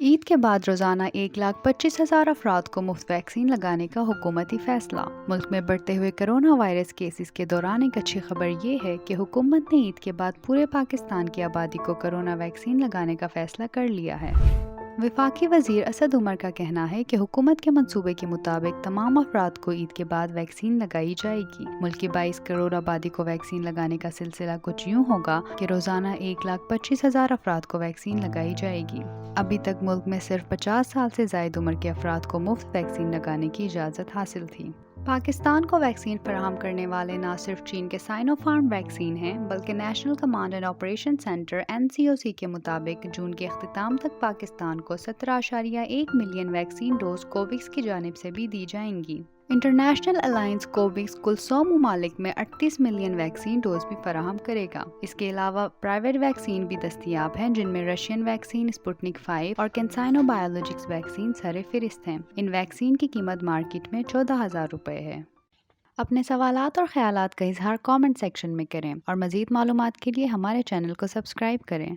عید کے بعد روزانہ 1,25,000 افراد کو مفت ویکسین لگانے کا حکومتی فیصلہ۔ ملک میں بڑھتے ہوئے کرونا وائرس کیسز کے دوران ایک اچھی خبر یہ ہے کہ حکومت نے عید کے بعد پورے پاکستان کی آبادی کو کرونا ویکسین لگانے کا فیصلہ کر لیا ہے۔ وفاقی وزیر اسد عمر کا کہنا ہے کہ حکومت کے منصوبے کے مطابق تمام افراد کو عید کے بعد ویکسین لگائی جائے گی۔ ملک کی 22 کروڑ آبادی کو ویکسین لگانے کا سلسلہ کچھ یوں ہوگا کہ روزانہ 1,25,000 افراد کو ویکسین لگائی جائے گی۔ ابھی تک ملک میں صرف 50 سال سے زائد عمر کے افراد کو مفت ویکسین لگانے کی اجازت حاصل تھی۔ پاکستان کو ویکسین فراہم کرنے والے نہ صرف چین کے سائنو فارم ویکسین ہیں بلکہ national command and operation centre (NCOC) کے مطابق جون کے اختتام تک پاکستان کو 17.1 ملین ویکسین ڈوز کوویکس کی جانب سے بھی دی جائیں گی۔ انٹرنیشنل الائنس کوویکس کل 100 ممالک میں 38 ملین ویکسین ڈوز بھی فراہم کرے گا۔ اس کے علاوہ پرائیویٹ ویکسین بھی دستیاب ہیں جن میں رشین ویکسین، اسپوٹنک 5 اور کینسائنو بایولوجکس ویکسین سر فہرست ہیں۔ ان ویکسین کی قیمت مارکیٹ میں 14,000 روپے ہے۔ اپنے سوالات اور خیالات کا اظہار کامنٹ سیکشن میں کریں اور مزید معلومات کے لیے ہمارے چینل کو سبسکرائب کریں۔